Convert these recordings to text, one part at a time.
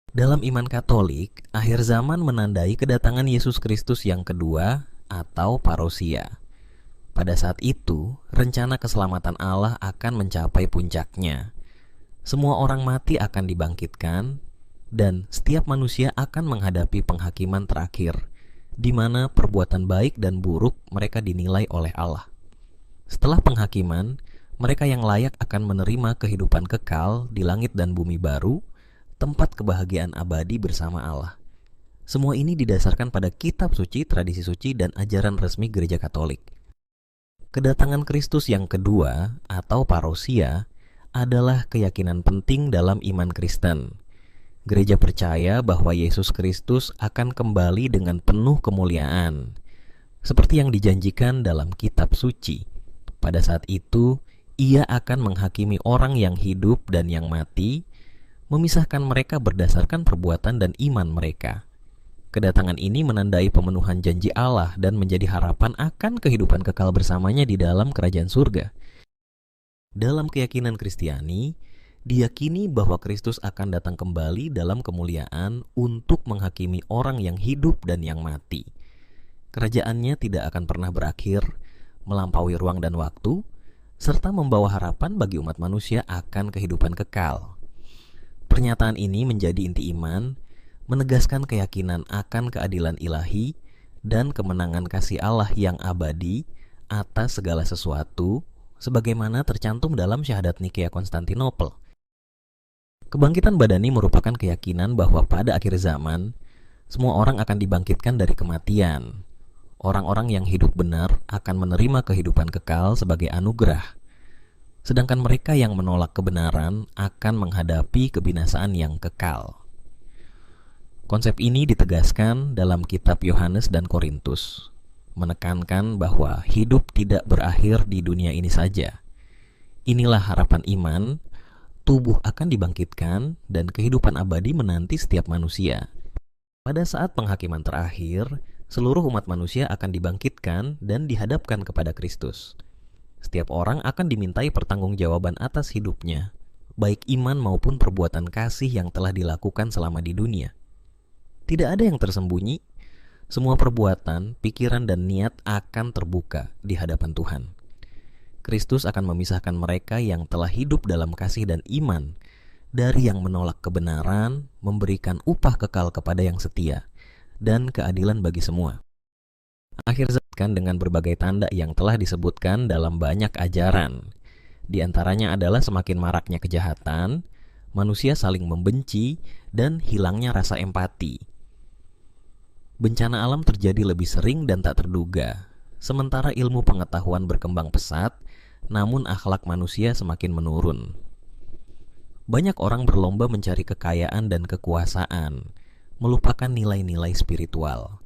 Dalam iman Katolik, akhir zaman menandai kedatangan Yesus Kristus yang kedua atau parousia. Pada saat itu, rencana keselamatan Allah akan mencapai puncaknya. Semua orang mati akan dibangkitkan, dan setiap manusia akan menghadapi penghakiman terakhir, di mana perbuatan baik dan buruk mereka dinilai oleh Allah. Setelah penghakiman, mereka yang layak akan menerima kehidupan kekal di langit dan bumi baru, tempat kebahagiaan abadi bersama Allah. Semua ini didasarkan pada kitab suci, tradisi suci, dan ajaran resmi Gereja Katolik. Kedatangan Kristus yang kedua atau parousia adalah keyakinan penting dalam iman Kristen. Gereja percaya bahwa Yesus Kristus akan kembali dengan penuh kemuliaan, seperti yang dijanjikan dalam kitab suci. Pada saat itu, Ia akan menghakimi orang yang hidup dan yang mati, memisahkan mereka berdasarkan perbuatan dan iman mereka. Kedatangan ini menandai pemenuhan janji Allah dan menjadi harapan akan kehidupan kekal bersamanya di dalam kerajaan surga. Dalam keyakinan Kristiani, diyakini bahwa Kristus akan datang kembali dalam kemuliaan untuk menghakimi orang yang hidup dan yang mati. Kerajaannya tidak akan pernah berakhir, melampaui ruang dan waktu, serta membawa harapan bagi umat manusia akan kehidupan kekal. Pernyataan ini menjadi inti iman, menegaskan keyakinan akan keadilan ilahi dan kemenangan kasih Allah yang abadi atas segala sesuatu, sebagaimana tercantum dalam Syahadat Nikea Konstantinopel. Kebangkitan badani merupakan keyakinan bahwa pada akhir zaman, semua orang akan dibangkitkan dari kematian. Orang-orang yang hidup benar akan menerima kehidupan kekal sebagai anugerah, sedangkan mereka yang menolak kebenaran akan menghadapi kebinasaan yang kekal. Konsep ini ditegaskan dalam kitab Yohanes dan Korintus, menekankan bahwa hidup tidak berakhir di dunia ini saja. Inilah harapan iman, tubuh akan dibangkitkan dan kehidupan abadi menanti setiap manusia. Pada saat penghakiman terakhir, seluruh umat manusia akan dibangkitkan dan dihadapkan kepada Kristus. Setiap orang akan dimintai pertanggungjawaban atas hidupnya, baik iman maupun perbuatan kasih yang telah dilakukan selama di dunia. Tidak ada yang tersembunyi, semua perbuatan, pikiran, dan niat akan terbuka di hadapan Tuhan. Kristus akan memisahkan mereka yang telah hidup dalam kasih dan iman dari yang menolak kebenaran, memberikan upah kekal kepada yang setia, dan keadilan bagi semua. Akhir zaman dengan berbagai tanda yang telah disebutkan dalam banyak ajaran. Di antaranya adalah semakin maraknya kejahatan, manusia saling membenci, dan hilangnya rasa empati. Bencana alam terjadi lebih sering dan tak terduga. Sementara ilmu pengetahuan berkembang pesat, namun akhlak manusia semakin menurun. Banyak orang berlomba mencari kekayaan dan kekuasaan, melupakan nilai-nilai spiritual.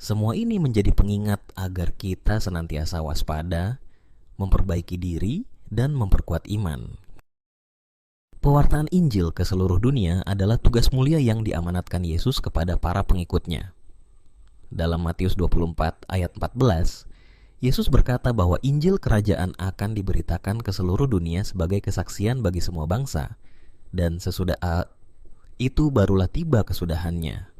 Semua ini menjadi pengingat agar kita senantiasa waspada, memperbaiki diri, dan memperkuat iman. Pewartaan Injil ke seluruh dunia adalah tugas mulia yang diamanatkan Yesus kepada para pengikutnya. Dalam Matius 24 ayat 14, Yesus berkata bahwa Injil kerajaan akan diberitakan ke seluruh dunia sebagai kesaksian bagi semua bangsa, dan sesudah itu barulah tiba kesudahannya.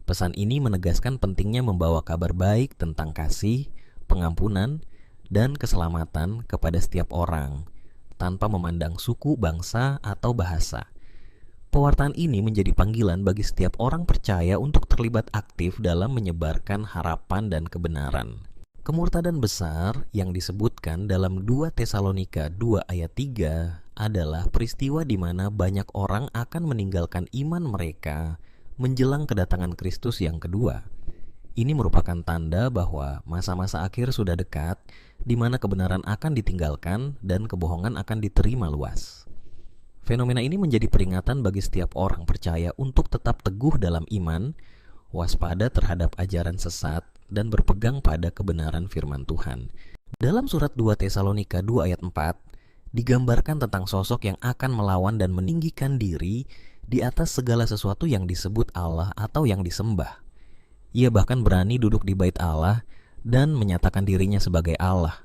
Pesan ini menegaskan pentingnya membawa kabar baik tentang kasih, pengampunan, dan keselamatan kepada setiap orang, tanpa memandang suku, bangsa, atau bahasa. Pewartaan ini menjadi panggilan bagi setiap orang percaya untuk terlibat aktif dalam menyebarkan harapan dan kebenaran. Kemurtadan besar yang disebutkan dalam 2 Tesalonika 2 ayat 3 adalah peristiwa di mana banyak orang akan meninggalkan iman mereka menjelang kedatangan Kristus yang kedua. Ini merupakan tanda bahwa masa-masa akhir sudah dekat, di mana kebenaran akan ditinggalkan dan kebohongan akan diterima luas. Fenomena ini menjadi peringatan bagi setiap orang percaya untuk tetap teguh dalam iman, waspada terhadap ajaran sesat, dan berpegang pada kebenaran firman Tuhan. Dalam surat 2 Tesalonika 2 ayat 4, digambarkan tentang sosok yang akan melawan dan meninggikan diri di atas segala sesuatu yang disebut Allah atau yang disembah. Ia bahkan berani duduk di bait Allah dan menyatakan dirinya sebagai Allah.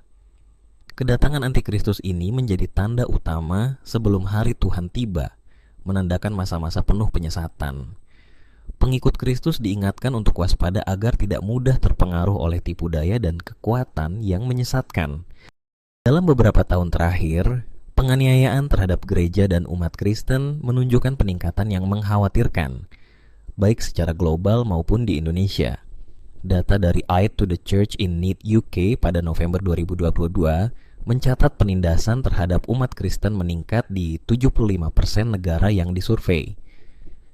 Kedatangan antikristus ini menjadi tanda utama sebelum hari Tuhan tiba, menandakan masa-masa penuh penyesatan. Pengikut Kristus diingatkan untuk waspada agar tidak mudah terpengaruh oleh tipu daya dan kekuatan yang menyesatkan. Dalam beberapa tahun terakhir, penganiayaan terhadap gereja dan umat Kristen menunjukkan peningkatan yang mengkhawatirkan, baik secara global maupun di Indonesia. Data dari Aid to the Church in Need UK pada November 2022 mencatat penindasan terhadap umat Kristen meningkat di 75% negara yang disurvei.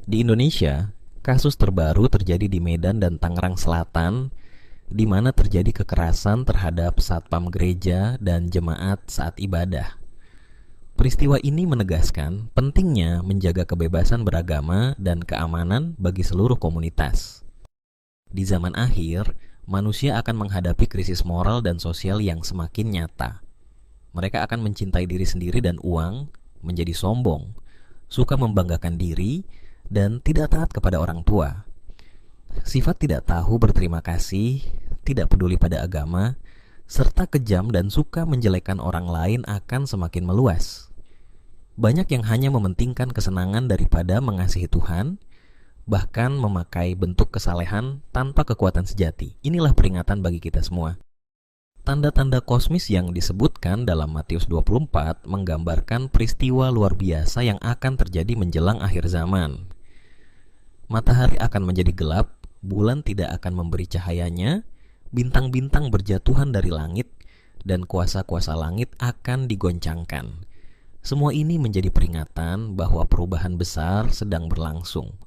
Di Indonesia, kasus terbaru terjadi di Medan dan Tangerang Selatan, di mana terjadi kekerasan terhadap satpam gereja dan jemaat saat ibadah. Peristiwa ini menegaskan pentingnya menjaga kebebasan beragama dan keamanan bagi seluruh komunitas. Di zaman akhir, manusia akan menghadapi krisis moral dan sosial yang semakin nyata. Mereka akan mencintai diri sendiri dan uang, menjadi sombong, suka membanggakan diri, dan tidak taat kepada orang tua. Sifat tidak tahu berterima kasih, tidak peduli pada agama, serta kejam dan suka menjelekkan orang lain akan semakin meluas. Banyak yang hanya mementingkan kesenangan daripada mengasihi Tuhan, bahkan memakai bentuk kesalehan tanpa kekuatan sejati. Inilah peringatan bagi kita semua. Tanda-tanda kosmis yang disebutkan dalam Matius 24 menggambarkan peristiwa luar biasa yang akan terjadi menjelang akhir zaman. Matahari akan menjadi gelap, bulan tidak akan memberi cahayanya, bintang-bintang berjatuhan dari langit, dan kuasa-kuasa langit akan digoncangkan. Semua ini menjadi peringatan bahwa perubahan besar sedang berlangsung.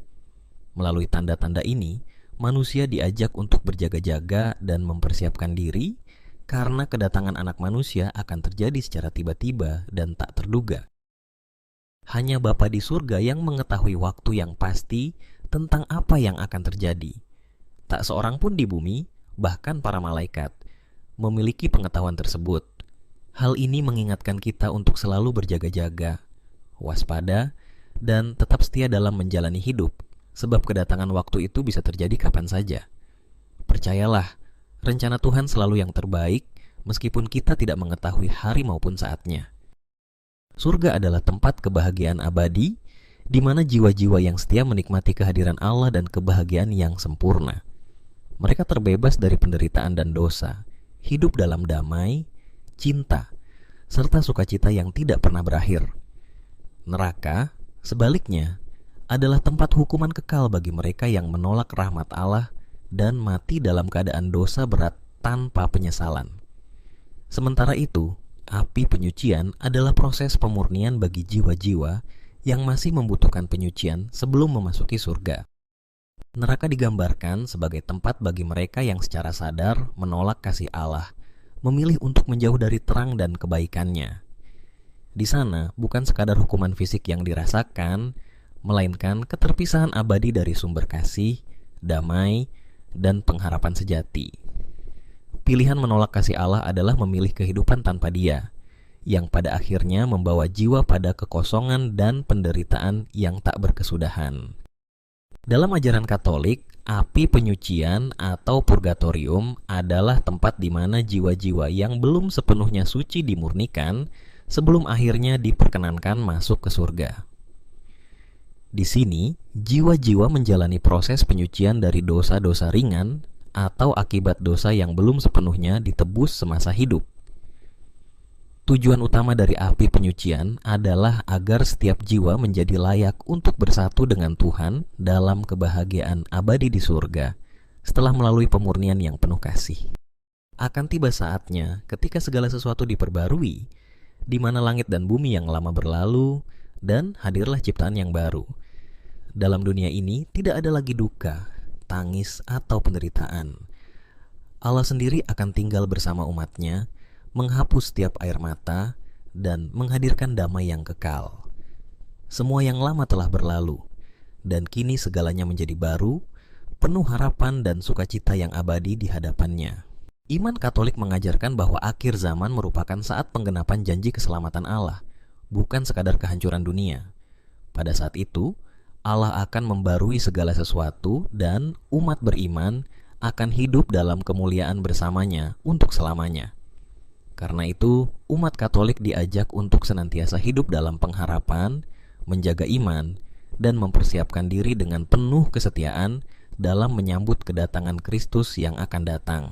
Melalui tanda-tanda ini, manusia diajak untuk berjaga-jaga dan mempersiapkan diri karena kedatangan anak manusia akan terjadi secara tiba-tiba dan tak terduga. Hanya Bapa di surga yang mengetahui waktu yang pasti tentang apa yang akan terjadi. Tak seorang pun di bumi, bahkan para malaikat, memiliki pengetahuan tersebut. Hal ini mengingatkan kita untuk selalu berjaga-jaga, waspada, dan tetap setia dalam menjalani hidup. Sebab kedatangan waktu itu bisa terjadi kapan saja. Percayalah, rencana Tuhan selalu yang terbaik, meskipun kita tidak mengetahui hari maupun saatnya. Surga adalah tempat kebahagiaan abadi, di mana jiwa-jiwa yang setia menikmati kehadiran Allah dan kebahagiaan yang sempurna. Mereka terbebas dari penderitaan dan dosa, hidup dalam damai, cinta, serta sukacita yang tidak pernah berakhir. Neraka, sebaliknya, adalah tempat hukuman kekal bagi mereka yang menolak rahmat Allah dan mati dalam keadaan dosa berat tanpa penyesalan. Sementara itu, api penyucian adalah proses pemurnian bagi jiwa-jiwa yang masih membutuhkan penyucian sebelum memasuki surga. Neraka digambarkan sebagai tempat bagi mereka yang secara sadar menolak kasih Allah, memilih untuk menjauh dari terang dan kebaikannya. Di sana bukan sekadar hukuman fisik yang dirasakan, melainkan keterpisahan abadi dari sumber kasih, damai, dan pengharapan sejati. Pilihan menolak kasih Allah adalah memilih kehidupan tanpa Dia, yang pada akhirnya membawa jiwa pada kekosongan dan penderitaan yang tak berkesudahan. Dalam ajaran Katolik, api penyucian atau purgatorium adalah tempat di mana jiwa-jiwa yang belum sepenuhnya suci dimurnikan sebelum akhirnya diperkenankan masuk ke surga. Di sini, jiwa-jiwa menjalani proses penyucian dari dosa-dosa ringan atau akibat dosa yang belum sepenuhnya ditebus semasa hidup. Tujuan utama dari api penyucian adalah agar setiap jiwa menjadi layak untuk bersatu dengan Tuhan dalam kebahagiaan abadi di surga setelah melalui pemurnian yang penuh kasih. Akan tiba saatnya ketika segala sesuatu diperbarui, di mana langit dan bumi yang lama berlalu, dan hadirlah ciptaan yang baru. Dalam dunia ini tidak ada lagi duka, tangis, atau penderitaan. Allah sendiri akan tinggal bersama umatnya, menghapus setiap air mata, dan menghadirkan damai yang kekal. Semua yang lama telah berlalu, dan kini segalanya menjadi baru, penuh harapan dan sukacita yang abadi di hadapannya. Iman Katolik mengajarkan bahwa akhir zaman merupakan saat penggenapan janji keselamatan Allah, bukan sekadar kehancuran dunia. Pada saat itu, Allah akan membarui segala sesuatu dan umat beriman akan hidup dalam kemuliaan bersamanya untuk selamanya. Karena itu, umat Katolik diajak untuk senantiasa hidup dalam pengharapan, menjaga iman, dan mempersiapkan diri dengan penuh kesetiaan dalam menyambut kedatangan Kristus yang akan datang.